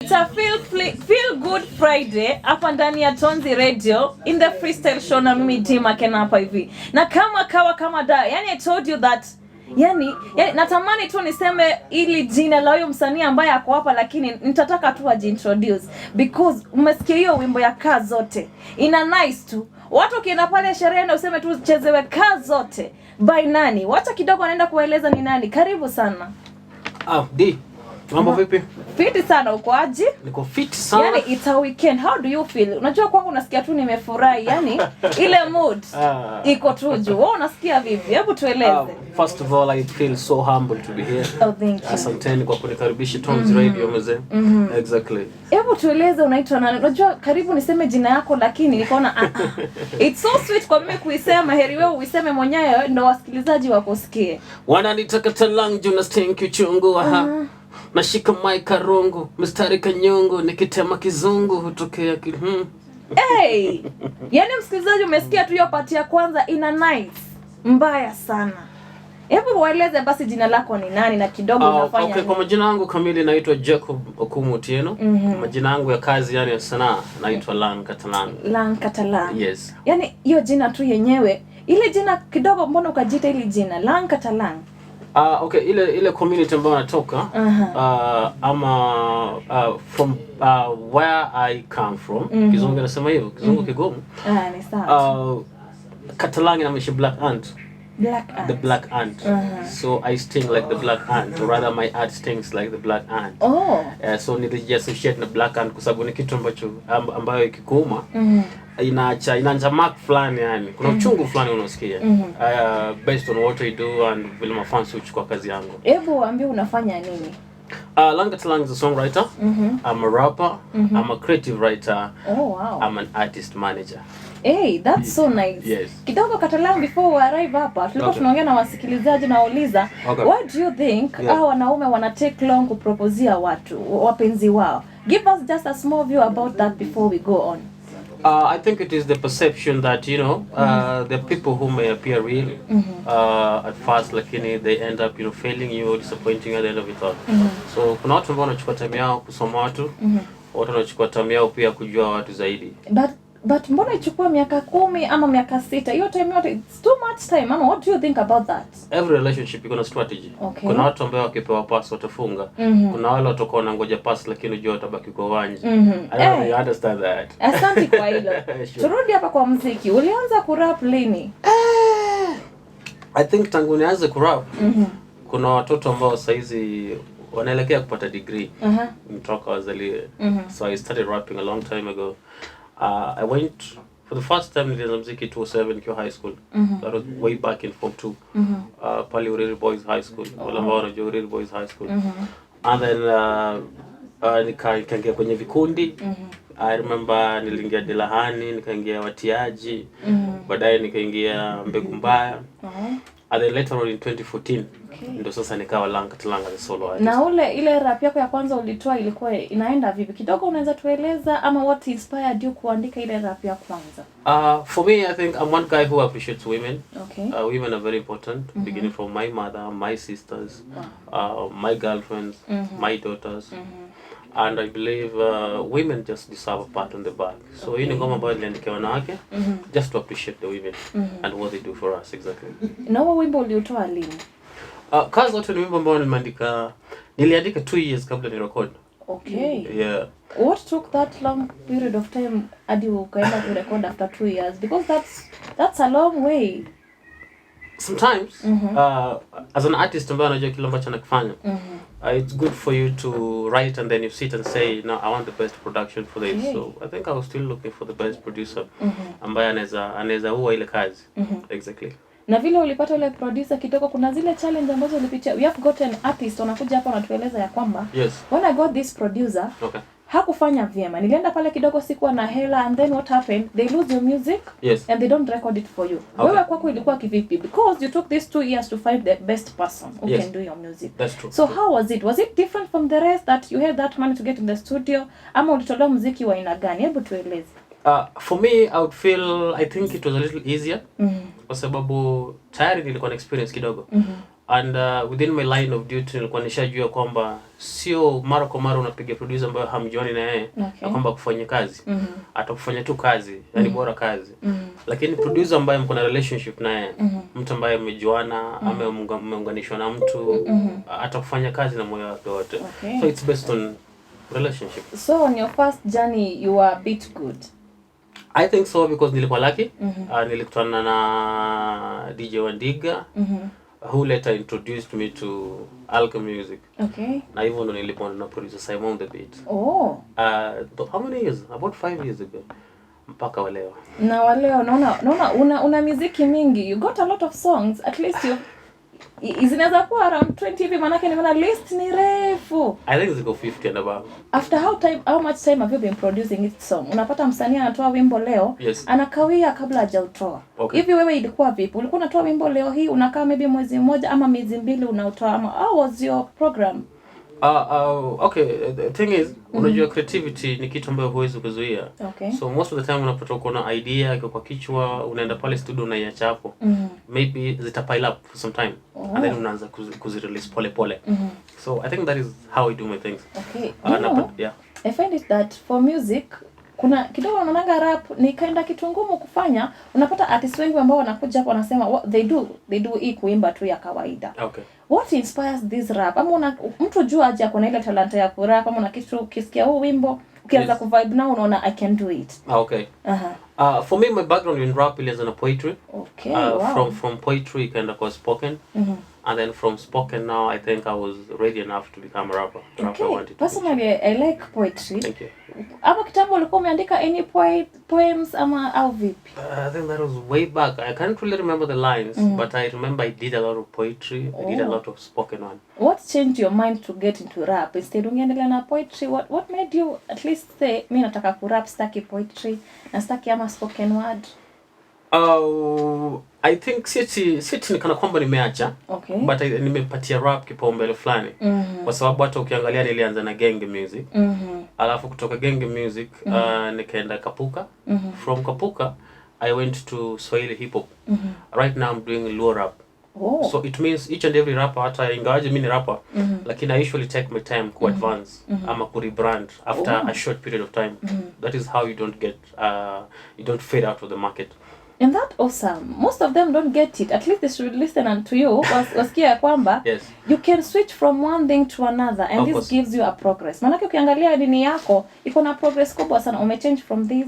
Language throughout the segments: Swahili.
It's a feel good Friday hapa ndani ya Tonzi Radio in the Freestyle show na mimi Makena hapa hivi. Na kama da, yani I told you that yani natamani tu niseme ili jina la huyo msanii ambaye ako hapa, lakini nitataka tu ajiintroduce because umesikia hiyo wimbo ya kaa zote. Ina nice tu. Watu kienda pale sherehe na useme tu chezewe kaa zote. By nani? Wacha kidogo anaenda kueleza ni nani. Karibu sana. D. Mambo vipi? Fiti sana, uko aje? Niko fiti sana. Yani it's a weekend. How do you feel? Unajua kwangu nasikia tu nimefurahi. Yani ile mood iko tu juu. Wewe unasikia vipi? Hebu tueleze. First of all, I feel so humble to be here. Oh, thank you. Asanteni kwa kunikaribisha Tonzi Radio mzee. Exactly. Hebu tueleze unaitwa nani? Unajua karibu niseme jina yako lakini nikaona it's so sweet kwa mimi kuisema, heri wewe uiseme mwenyewe ndio wasikilizaji wakusikie. Wananiita Katalang Jonas thank you chungu nashika mic karungu mstari kanyungu nikitema kizungu hutokea Hey! Yani msikilizaji umesikia tu hiyo part ya kwanza ina nice. Mbaya sana. Hebu waeleze basi jina lako ni nani na kidogo unafanya okay, kwa majina yangu kamili naitwa Jacob Okumutieno. Majina yangu ya kazi yani ya sanaa naitwa Lang Katalang. Yes. Yani hiyo jina tu yenyewe, ile jina kidogo mbona ukajiita ile jina Lang Katalang? Okay, ile community ambayo natoka from where I come from. Kizungu nasema hivyo, Kizungu kigumu. Ni sawa. Katalang inamaanisha black ant. The black ant. So I sting like the black ant, or rather my art stings like the black ant. So nilijiossociate na black ant kwa sababu ni kitu ambayo ikikuuma inaanza mark fulani, yani kuna uchungu fulani unasikia based on what I do and vile mafans uchukua kazi yangu. Hebu waambie unafanya nini? Lang Katalang is a songwriter. I'm a rapper. I'm a creative writer. Oh wow. I'm an artist manager. Hey, that's so nice. Yes. Kidogo Katalang, before we arrive hapa, tulikuwa tunaongea na wasikilizaji na wauliza, why do you think hao wanaume wana take long kupropozea watu, wapenzi wao? Give us just a small view about that before we go on. I think it is the perception that, you know, the people who may appear real at first, lakini they end up, you know, failing you, disappointing you at the end of it all. So kuna watu ambao wanachukua time yao kusoma watu, watu wanachukua time yao pia kujua watu zaidi. But mbona ichukua miaka 10 ama miaka 6? Hiyo time yote, it's too much time. Mama, what do you think about that? Every relationship iko na strategy. Okay. Kuna watu ambao wakipewa pass watafunga. Kuna wale watakuwa wanangoja pass lakini unajua watabaki kwa uwanja. I don't really understand that. Asante kwa hilo. Sure. Turudi hapa kwa muziki. Ulianza kurap lini? I think tangu nianze kurap. Kuna watoto ambao saizi wanaelekea kupata degree. Mtoka wazalie. So I started rapping a long time ago. I went for the first time nilianza muziki 2007 kwa high school. That was way back in form 2. Pali Uriri Boys High School. Wala ambao wanajua Uriri Boys High School. And then nikaingia kwenye vikundi. I remember niliingia Delahani, nikaingia Watiaji. Baadaye nikaingia Mbegu Mbaya. And then later on in 2014 ndio sasa nikawa Lang Katalang as a solo artist. Na ile rap yako ya kwanza ulitoa ilikuwa inaenda vipi? Kidogo unaweza tueleza ama what inspired you kuandika ile rap ya kwanza? For me, I think I'm one guy who appreciates women. Okay. Women are very important, beginning from my mother, my sisters, my girlfriends, my daughters. And I believe women just deserve a part on the back. So hii ni ngoma ambayo niliandikia wanawake just to appreciate the women and what they do for us exactly. Na wewe wimbo uliotoa lini? Kazi zote ni wimbo ambao niliandika 2 years kabla ni record. Okay. Yeah. What took that long period of time hadi ukaenda ku record after 2 years? Because that's a long way. Sometimes as an artist ambaye anajua kile ambacho anakifanya, it's good for you to write and then you sit and say, no, I want the best production for this. So I think I was still looking for the best producer ambaye anaweza huwa ile kazi. Exactly. Na vile ulipata ile producer kidogo, kuna zile challenge ambazo ulipitia. We have got an artist wanakuja hapa wanatueleza ya kwamba when I got this producer, hakufanya vyema. Nilienda pale kidogo sikuwa na hela and then what happened? They lose your music and they don't record it for you. Wewe kwako ilikuwa kivipi? Because you took these 2 years to find the best person who can do your music. That's true. So how was it? Was it different from the rest that you had that money to get in the studio? Ama ulitolewa muziki wa aina gani? Hebu tueleze. For me, I think it was a little easier. Kwa sababu tayari nilikuwa na experience kidogo. And within my line of duty nilikuwa nishajua kwamba sio mara kwa mara unapiga producer ambaye hamjuani na yeye na kwamba kufanya kazi. Atakufanya tu kazi, yani bora kazi. Lakini producer ambaye mko na relationship na yeye, mtu ambaye mmejuana, ameunganishwa na mtu, atakufanya kazi na moyo wake wote. So it's based on relationship. So on your first journey you were a bit good? I think so, because nilikuwa lucky. Nilikutana na DJ Wandiga, who later introduced me to Alka music. Okay. Na hivyo ndo nilipona na producer Simon the Beat. Oh. How many years? About 5 years ago. Mpaka waleo. Na waleo naona una muziki mingi. You got a lot of songs. At least you zinaweza kuwa around 20 hivi, manake nimeona list ni refu. I think ziko 50 and above. After how much time have you been producing each song? Unapata msanii anatoa wimbo leo, anakawia kabla hajautoa. Hivi wewe ilikuwa vipi? Ulikuwa unatoa wimbo leo hii, unakaa maybe mwezi mmoja ama miezi mbili unautoa, ama how was your program? Okay, the thing is, unajua creativity ni kitu ambayo huwezi kuzuia. So most of the time unapata uko na idea kwa kichwa, unaenda pale studio unaiacha hapo. Maybe zita pile up for some time. And then unaanza kuzirelease pole pole. So I think that is how I do my things. Okay. Yeah. I find it that for music, kuna kidogo unaonanga rap ni kaenda kitu ngumu kufanya. Unapata artists wengi ambao wanakuja hapo wanasema what they do hii kuimba tu ya kawaida. Okay. What inspires this rap? Ama mtu jua aje kuna ile talanta ya kurap, ama una kitu ukisikia huu wimbo ukianza kuvibe now unaona I can do it. Okay. For me, my background in rap is in poetry. Okay. Wow. From poetry kind of spoken. And then from spoken now, I think I was ready enough to become a rapper. Okay. Personally, I like poetry. Thank you. Ama kitambo ulikuwa umeandika any poems ama au vipi? I think that was way back. I can't really remember the lines, but I remember I did a lot of poetry. I did a lot of spoken one. What changed your mind to get into rap? Instead ungeendelea na poetry, what made you at least say mimi nataka ku rap, staki poetry na staki ama spoken word? I think siti ni kana kwamba nimeacha. Okay. But nimepatia rap kipaumbele fulani. Kwa sababu hata ukiangalia nilianza na genge music. Alafu kutoka genge music nikaenda Kapuka. From Kapuka I went to Swahili hip hop. Right now I'm doing Luo rap. So it means each and every rapper, hata ingawaje mimi ni rapper, lakini I usually take my time to advance ama ku rebrand after a short period of time. That is how you don't fade out of the market. And that awesome. Most of them don't get it. At least they should listen to you. Wasikia kwamba you can switch from one thing to another, and of this course gives you a progress. Manake ukiangalia dini yako iko na progress kubwa sana. Umechange from this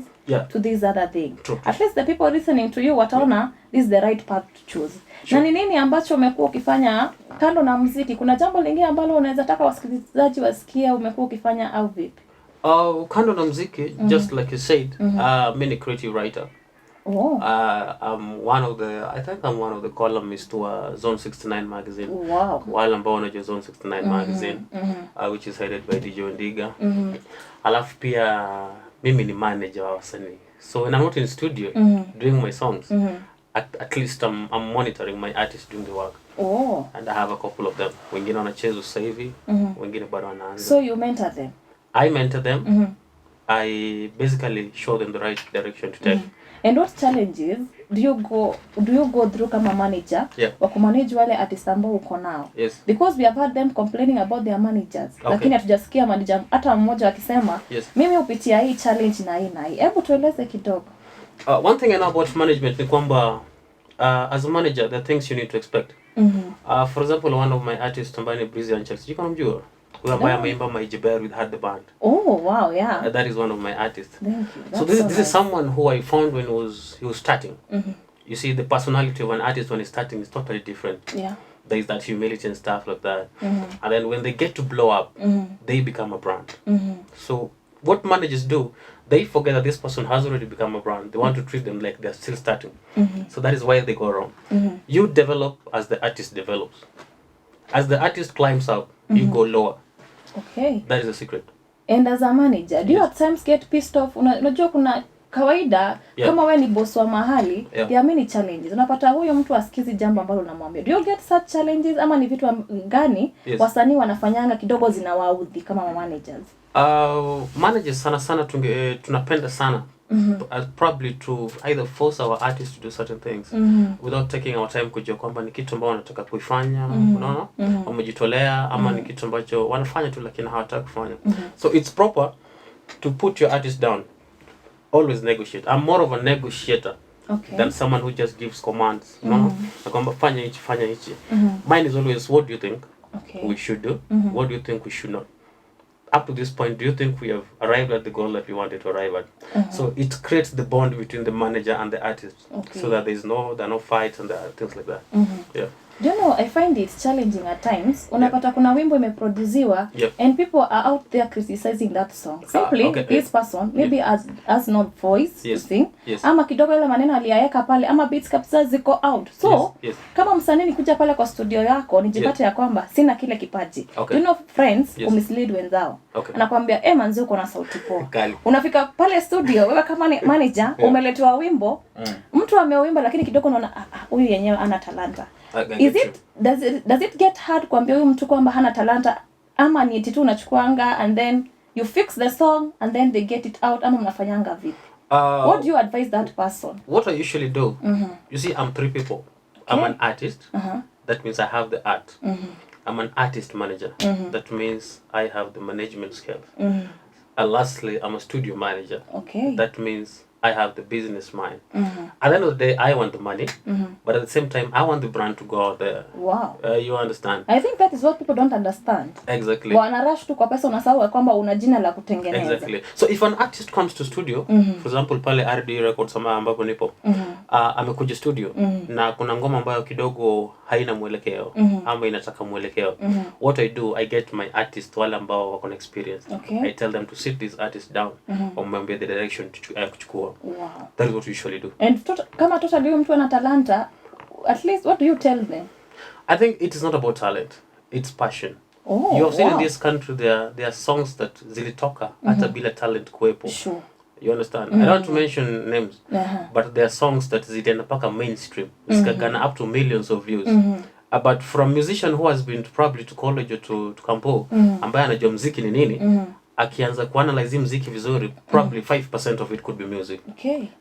to this other thing. True. At least the people listening to you wataona this is the right path to choose. Sure. Na ni nini ambacho umekuwa ukifanya kando na muziki? Kuna jambo lingine ambalo unaweza taka wasikilizaji wasikie umekuwa ukifanya au vipi? Kando na muziki, just like you said, I'm a creative writer. I'm one of the columnists to Zone 69 magazine. Wow. While I'm born at Zone 69 magazine, which is headed by DJ Wandiga. Alafu pia mimi ni manager wa wasanii. So when I'm not in studio doing my songs, at least I'm monitoring my artists doing the work. And I have a couple of them. Wengine wanacheza sasa hivi, wengine bado wanaanza. So you mentor them? I mentor them. I basically show them the right direction to take. And what challenges do you go through kama manager wa kumanage wale artists ambao uko nao? Because we have heard them complaining about their managers. Lakini hatujasikia manager hata mmoja akisema mimi upitia hii challenge na hii na hii. Hebu tueleze kidogo. One thing I know about management ni kwamba as a manager there are things you need to expect. For example, one of my artists ambaye ni Breezy Anchels, you can mjua. Huyo ambaye ameimba My Jiber with Had the Band. Oh wow, yeah. That is one of my artists. Thank you. That's so this is someone who I found when he was starting. You see, the personality of an artist when he's starting is totally different. Yeah. There is that humility and stuff like that. And then when they get to blow up, they become a brand. So what managers do, they forget that this person has already become a brand. They want to treat them like they're still starting. So that is why they go wrong. You develop as the artist develops. As the artist climbs up, you go lower. Okay. That is the secret. And as a manager, do you at times get pissed off? Unajua kuna kawaida kama wewe ni boss wa mahali, there are many challenges. Unapata huyo mtu asikizi jambo ambalo unamwambia. Do you get such challenges ama ni vitu gani wasanii wanafanyanga kidogo zinawaudhi kama managers? Managers sana tunapenda sana probably to either force our artists to do certain things without taking our time kujua kwamba ni kitu ambao wanataka kuifanya, unaona, wamejitolea ama ni kitu ambacho wanafanya tu lakini hawataka kufanya. So it's proper to put your artist down. Always negotiate. I'm more of a negotiator than someone who just gives commands. No, nakwamba fanya hichi. Mine is always, what do you think we should do? What do you think we should not? Up to this point, do you think we have arrived at the goal that we wanted to arrive at? So it creates the bond between the manager and the artist, so that there are no fights and there are things like that. Yeah. Do you know, I find it challenging at times. Unapata kuna wimbo imeproduziwa and people are out there criticizing that song. Simply, this person maybe has no voice to sing. Ama kidogo ile maneno aliyaweka pale, ama beats kabisa ziko out. So, kama msanii nikuja pale kwa studio yako, nijipate ya kwamba sina kile kipaji. Do you know, friends mislead wenzao. Anakuambia, manzi uko na sauti poa. Unafika pale studio, wewe kama manager, umeletewa wimbo, mtu ameuimba lakini kidogo unaona huyu yenyewe ana talanta. Does it get hard kuambia huyu mtu kwamba hana talanta, ama ni eti tu unachukuanga and then you fix the song and then they get it out, ama mnafanyanga vipi? What do you advise that person? What I usually do, you see, I'm 3 people. I'm an artist. That means I have the art. I'm an artist manager. That means I have the management skills. And lastly, I'm a studio manager. That means I have the business mind. At the end of the day, I want the money, but at the same time, I want the brand to go out there. Wow. You understand? I think that is what people don't understand. Exactly. Wana rush tu kwa pesa, unasahau kwamba una jina la kutengeneza. Exactly. So if an artist comes to studio, for example, pale RD Records ambapo nipo, amekuja studio, na kuna ngoma ambayo kidogo haina mwelekeo, ama inataka mwelekeo. What I do, I get my artist wale ambao wako na experience. I tell them to sit this artist down, wamwambie the direction kuchukua. Wow. That is what we usually do. And kama totally mtu ana talanta, at least what do you tell them? I think it is not about talent, it's passion. You have seen in this country there are songs that zilitoka hata bila talent kuwepo. Sure. You understand? I don't want to mention names, but there are songs that zitaenda paka mainstream, zikagana up to millions of views. But from a musician who has been probably to college or to Kampo, ambaye anajua muziki ni nini, akianza kuanalyze muziki vizuri, probably 5% of it could be music.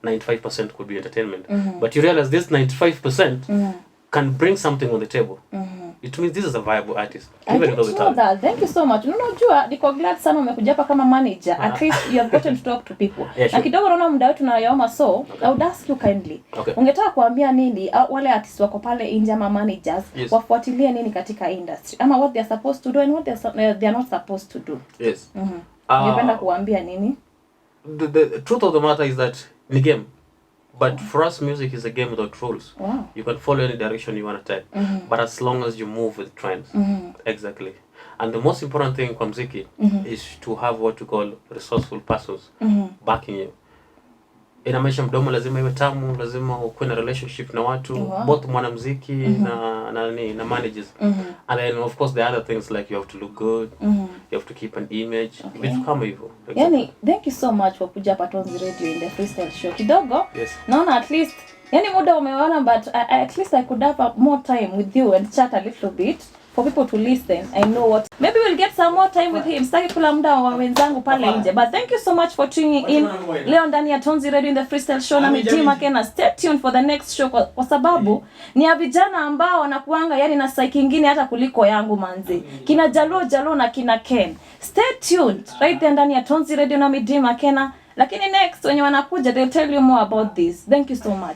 95% could be entertainment. But you realize this 95% can bring something on the table. It means this is a viable artist. Even though that. Thank you so much. Unajua, niko glad sana umekuja hapa kama manager. At least you have gotten to talk to people. Na kidogo naona muda wetu tunayoma, so I would ask you kindly. Ungetaka kuambia nini wale artists wako pale nje ama managers wafuatilie nini katika industry? Ama what they are supposed to do and what they are not supposed to do? Yes. Ungependa kuambia nini? The truth of the matter is that ni game. But for us, music is a game without rules. Wow. You can follow any direction you want to take, but as long as you move with trends. Exactly. And the most important thing kwa muziki is to have what we call resourceful persons backing you. Ina maisha mdomo lazima iwe tamu, lazima ukuwe na relationship na watu, both mwanamuziki na managers. And then of course there are other things like you have to look good, you have to keep an image, vitu kama hivyo. Yani, thank you so much for kuja hapa Tonzi Radio in the Freestyle show. Kidogo, naona at least, yani muda umeona, but at least I could have more time with you and chat a little bit for people to listen. I know what. Maybe we'll get some more time with him. Sitaki kula muda wa wenzangu pale nje. But thank you so much for tuning in. Leo ndani ya Tonzi Radio in the Freestyle show na Makena. Stay tuned for the next show kwa sababu ni ya vijana ambao wanakuanga yani na psyche nyingine hata kuliko yangu manzi. Kina Jalo na kina Ken. Stay tuned right there ndani ya Tonzi Radio na Makena. Lakini next when wanakuja they'll tell you more about this. Thank you so much.